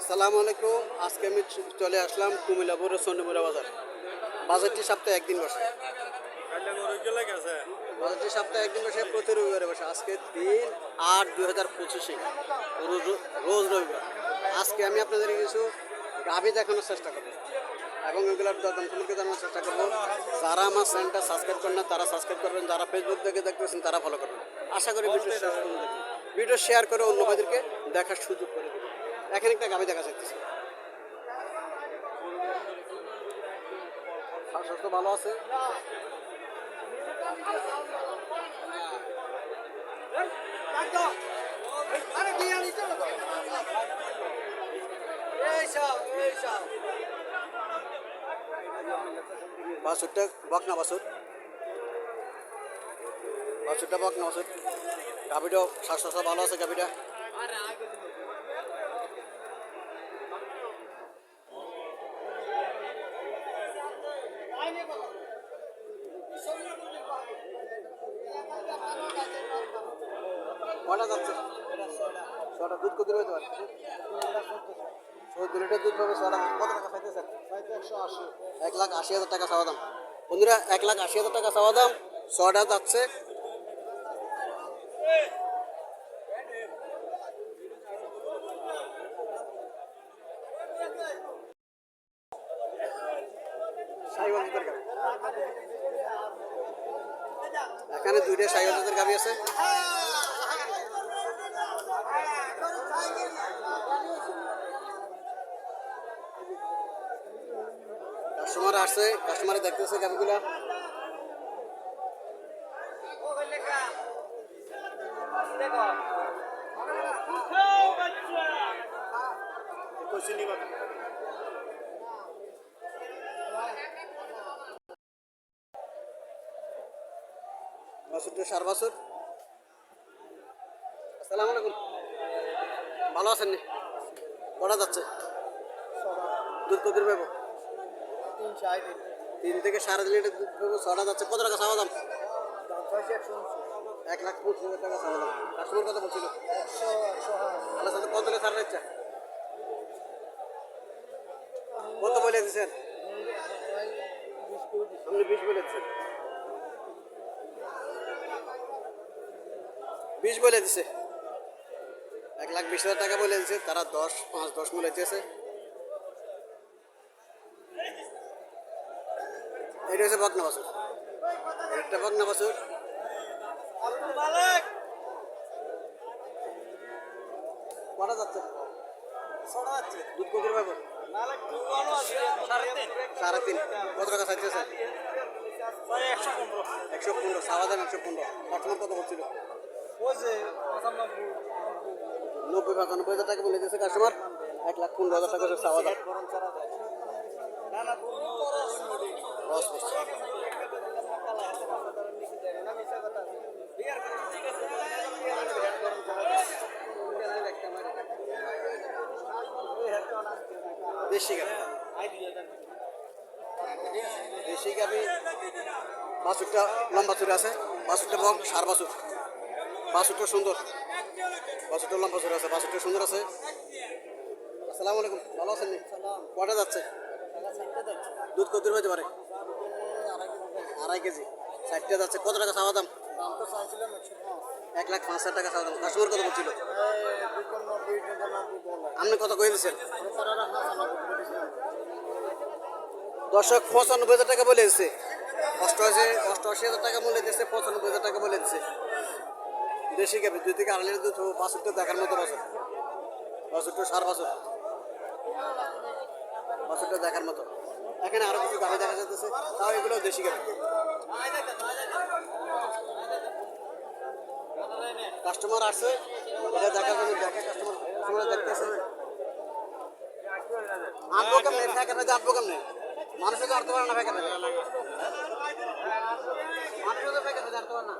আসসালামু আলাইকুম। আজকে আমি চলে আসলাম কুমিল্লা বড় চন্ডীমুড়া বাজার। বাজারটি সপ্তাহে একদিন বসে। বাজারটি সপ্তাহে একদিন বসে, প্রতি রবিবারে বসে। আজকে 3-8-2025 রোজ রবিবার। আজকে আমি আপনাদের কিছু গাভী দেখানোর চেষ্টা করবো এবং এগুলোর দরদাম সম্পর্কে জানানোর চেষ্টা করবো। যারা আমার চ্যানেলটা সাবস্ক্রাইব করেন না তারা সাবস্ক্রাইব করবেন, যারা ফেসবুক থেকে দেখতেছেন তারা ফলো করবেন। আশা করি ভিডিও শেয়ার করে অন্য ভাইদেরকে দেখার সুযোগ করে দেবেন। এখানে একটা গাভী দেখা যাচ্ছে, স্বাস্থ্য ভালো আছে। বাছুরটা বকনা বাছুর, বাছুরটা বকনা বাছুর। গাভীটাও স্বাস্থ্য ভালো আছে। গাভীটা কটা যাচ্ছে? ছটা। দুধ কত হতে পারে? 14 লিটার দুধ পাবে। ছটা। কত টাকা চাইতেছেন? 1,80,000 টাকা চাওয়া দাম। বন্ধুরা, 1,80,000 টাকা চাওয়া দাম। ছটা যাচ্ছে। এখানে দুইটা সাইকেলের গাভী আছে। কাস্টমার আসছে, কাস্টমারে দেখতেছে গাভীগুলা। বাছুরটা সার বাছুর। আসসালামু আলাইকুম, ভালো আছেন নি? কটা যাচ্ছে? দুধ কত পাবো? 3 থেকে 3.5 লিটার দুধ পাবো। ছটা যাচ্ছে। কত টাকা চাওয়া দাম? 1,25,000 টাকা চাওয়া দাম। কাস্টমার কত বলছিল? আল্লাহ সাথে কত ছাড় ইচ্ছা? কত বলে দিচ্ছেন? আপনি 20 বলে দিচ্ছেন। 20 বলে দিছে। 1,20,000 টাকা বলে দিচ্ছে তারা। 5-10 মূল্য দিয়েছে। এটা হচ্ছে বকনা বাছুর। একটা বকনা বাছুর। কটা যাচ্ছে? দুধ কত পাবো? 3.5। কত টাকা চাইতেছে? 115। চাওয়া দাম 115। বর্তমান কত বলছিল? 90-95,000 টাকা বলে দিয়েছে কাস্টমার। 1,15,000 টাকা চাওয়া দাম। দেশি গাভী, দেশি গাভী। বাছুরটা লম্বা চুরে আছে। বাছুরটা বক সার বাছুর। বাছুরটা সুন্দর। বাছুরটা লম্বা চুরে আছে। বাছুরটা সুন্দর আছে। আসসালামু আলাইকুম, ভালো আছেন নি? কটা যাচ্ছে? দুধ কত পেতে পারে? 2.5 কেজি। 60টা যাচ্ছে। কত টাকা চাওয়া দাম? 1,05,000 টাকা চাওয়া দাম। কাস্টমার কত বলছিল? আপনি কত কয়ে দিচ্ছেন? দর্শক 95,000 টাকা বলে দিচ্ছে। 88,000 টাকা মূল্য দিচ্ছে। 95,000 টাকা বলে দিচ্ছে। দেশি গাভী 2 থেকে 2.5 লিটার দুধ। বাছুরটা দেখার মতো বাছুর। বাছুরটা সার বাছুর। বাছুরটা দেখার মতো। এখানে আরো কিছু গাভী দেখা যাচ্ছে, তাও এগুলো দেশি গাভী। কাস্টমার আসছে এটা দেখার জন্য। দেখে কাস্টমার দেখতেছে। আনবো কেমনে? ফ্যাকেটে আনবো কেমনে? মানুষের তো আনতে পারে না ফ্যাকেটে। মানুষের তো ফ্যাকেটে আনতে পারে না।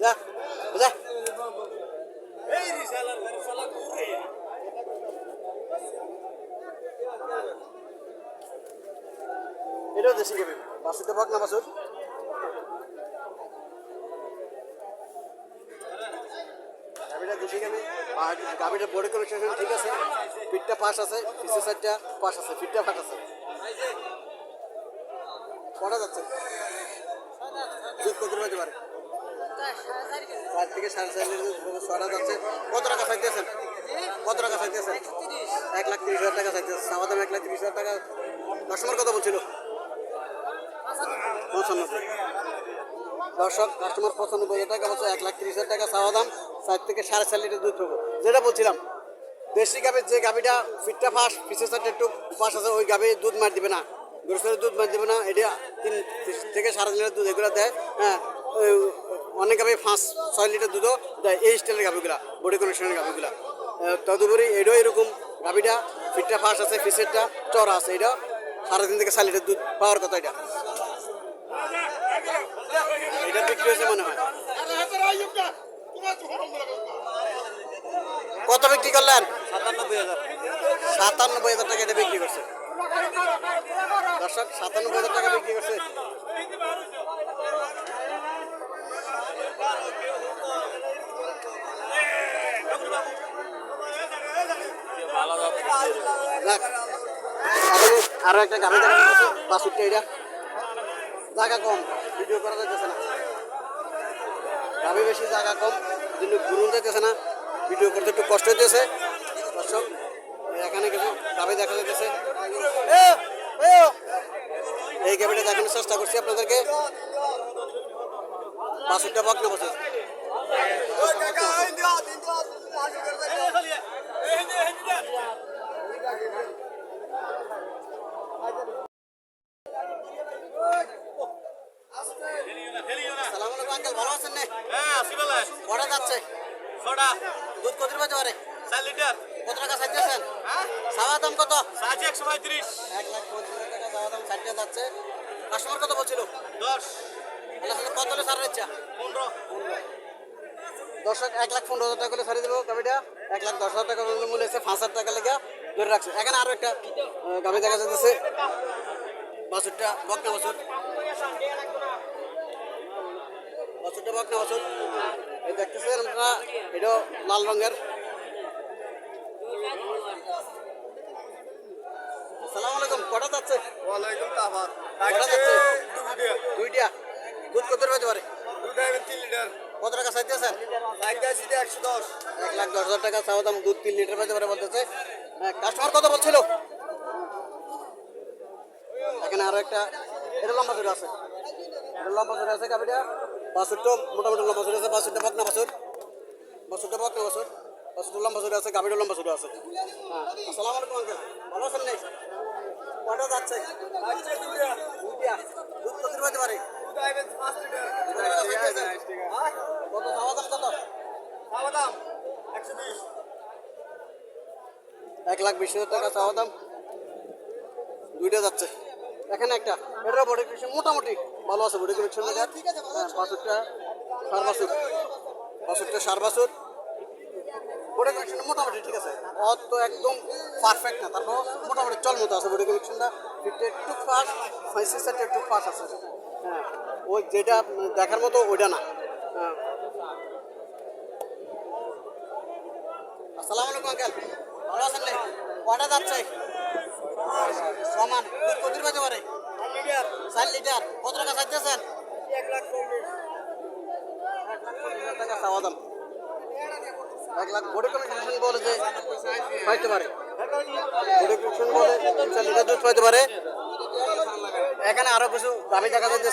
যা যা। এটাও দেশি গাভী। বাছুরটা বকনা বাছুর। গাভিটা দেশি গাভি আর গাভিটার বডি কন্ডিশন ঠিক আছে, ফিটটা পাস আছে, পিসের সাইডটা পাস আছে, ফিটটা ফাট আছে। কটা যাচ্ছে? দুধ কত হতে পারে? 4 থেকে 4.5 লিটার ছটা যাচ্ছে। কত টাকা চাইতেছেন? কত টাকা চাইতেছেন? 1,30,000 টাকা চাইতেছে। সামাদাম 1,30,000 টাকা। কাস্টমার কত বলছিল? 95। দর্শক কাস্টমার 95,000 টাকা বলছে, 1,30,000 টাকা চাওয়া দাম। 4 থেকে 4.5 লিটার দুধ পাবো। যেটা বলছিলাম দেশি গাভীর যে গাভীটা ফিটটা ফাঁস পিছের সাইডটা একটু ফাঁস আছে, ওই গাভী দুধ মার দিবে না, গরুর দুধ মার দিবে না। এটা 3 থেকে 4.5 লিটার দুধ এগুলো দেয়। হ্যাঁ, অনেক গাভী 5-6 লিটার দুধও দেয় এই স্টাইলের গাভীগুলা, বডি কন্ডিশনের গাভীগুলা। তদুপরি এটাও এরকম গাভীটা ফিটটা ফাঁস আছে, ফিসেরটা চড়া আছে। এটা 3.5 থেকে 4 লিটার দুধ পাওয়ার কথা। এটা বিক্রি হয়েছে মনে হয়। কত বিক্রি করলেন? 97,000। 97,000 টাকা এটা বিক্রি করছে। দর্শক 97,000 টাকা বিক্রি করছে। আরো একটা গাড়ি দেখা যাচ্ছে, 65 এটা জায়গা কম, ভিডিও করা যাইতেছে না। গাড়ি বেশি, জায়গা কম, কিন্তু ঘুরুন যাইতেছে না, ভিডিও করতে একটু কষ্ট হইতেছে। দর্শক এখানে কিছু গাড়ি দেখা যাইতেছে, এই গাড়িটা দেখানোর চেষ্টা করছি আপনাদেরকে। 65টা বকনা বছর। আঙ্কেল ভালো আছেন? কটা যাচ্ছে? দুধ কত পাইতে পারে? 4 লিটার। কত টাকা চাইতেছেন? চাওয়া দাম কত? 135। 1,35,000 টাকা চাওয়া দাম, 60 যাচ্ছে। কাস্টমার কত বলছিল? 10। কত হলে ছাড়ের ইচ্ছা? 15। দর্শক 1,15,000 টাকা করে ছাড়িয়ে দেবো গাড়িটা। 1,10,000 টাকা মূল্য এসে 5,000 টাকা লেগে ধরে রাখছে। এখানে আরো একটা গাড়ি দেখা যাচ্ছে, বাছুরটা বকনা বাছুর, বাছুরটা বকনা বাছুর। এই দেখতেছেন আপনারা, এটা লাল রঙের। আসসালামু আলাইকুম। কটা যাচ্ছে? ওয়ালাইকুম তাফাত। কটা যাচ্ছে? দুইটা। দুধ কত পেতে পারে? 3 লিটার। কত টাকা চাইতেছেন? 110। 1,10,000 টাকা চাওয়া দাম, দুধ 3 লিটার পেতে পারে বলতেছে। হ্যাঁ, কাস্টমার কত বলছিল? এখানে আরো একটা, এটা লম্বা চুরি আছে, এটা লম্বা চুরি আছে গাভিটা। বাছুরটা মোটামুটি লম্বা চুরি আছে, বাছুরটা বকনা বাছুর, বাছুরটা বকনা বাছুর, বাছুরটা লম্বা চুরি আছে, গাভিটা লম্বা চুরি আছে। হ্যাঁ, আসসালামু আলাইকুম আঙ্কেল, ভালো আছেন? নেই কটা যাচ্ছে? দুইটা। দুধ কত পেতে পারে? 5 লিটার। কত চাওয়া দাম? কত খাওয়া দাম? 120। 1,20,000 টাকা চাওয়া দাম, দুইটা যাচ্ছে। এখানে একটা, এটা বডি কন্ডিশন মোটামুটি ভালো আছে, বডি কন্ডিশন দেখা। বাছুরটা সার বাছুর, বাছুরটা সার বাছুর, বডি কন্ডিশন মোটামুটি ঠিক আছে। অত তো একদম পারফেক্ট না, তারপর মোটামুটি চল মতো আছে বডি কন্ডিশনটা। ফিটটা একটু ফাঁস, ফাইসের সাইডটা একটু ফাঁস আছে। হ্যাঁ, ওই যেটা দেখার মতো ওইটা না। হ্যাঁ, আসসালামু আলাইকুম আঙ্কেল, ভালো আছেন? নেই কটা যাচ্ছে? সমান। দুধ কত পেতে পারে? 4 লিটার। কত টাকা চাইতেছেন? 1,40,000 টাকা চাওয়া দাম। 1 লাখ। বডি কন্ডিশন বলে যে পাইতে পারে, বডি কন্ডিশন বলে 3-4 লিটার দুধ পাইতে পারে। এখানে আরো কিছু দাবি দেখা যাচ্ছে।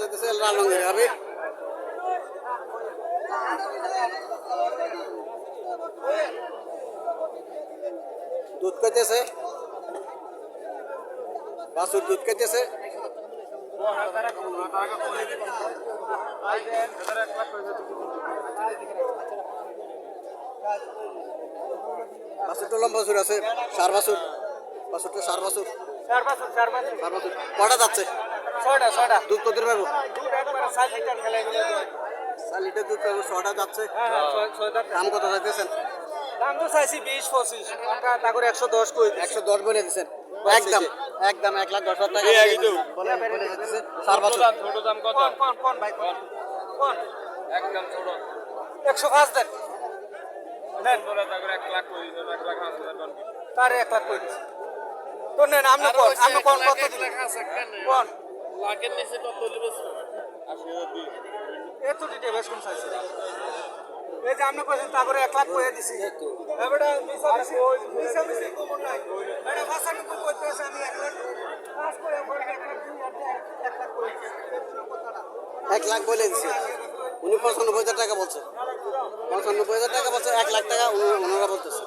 চাইতেছে লাল রঙের গাবি। দুধ খাইতেছে, বাছুর দুধ খাইতেছে। বাছুরটা লম্বা বাছুর আছে, সার বাছুর, বাছুরটা সার বাছুর। সার বাছুর কটা যাচ্ছে? ছয়টা দুধ কত পাবো? 4 লিটার খেলে 4 লিটার দুধ পাবো, 6টা যাচ্ছে। দাম কত চাইতেছেন? দাম তো চাইছি 20-25 আমরা তারপরে 110 কই 110 বলে দিচ্ছেন। একদম একদম 1,10,000 টাকা বলে দিতেছে। সার বাছুর ছোট দাম কত কোন ভাই কোন একদম ছোট 105 দেন নেন বলে তারপরে 1 লাখ কই 1,05,000 কোন তারে 1 লাখ কই দিছি তো নেন আপনি কোন কত দিবেন কোন লাখের নিচে কত দিবেন 80,000 দিই এত দিতে বেশ কম চাইছে এই যে আপনি কইছেন তারপরে 1 লাখ কইয়া দিছি এবারে মিছা কমন নাই এটা ভাষা কিন্তু কইতে আছে আমি 1 লাখ পাস করে 1 লাখ 1 লাখ কই 1 লাখ বলে দিচ্ছে। উনি 95,000 টাকা বলছে, 95,000 টাকা বলছে। 1 লাখ টাকা ওনারা বলতেছে।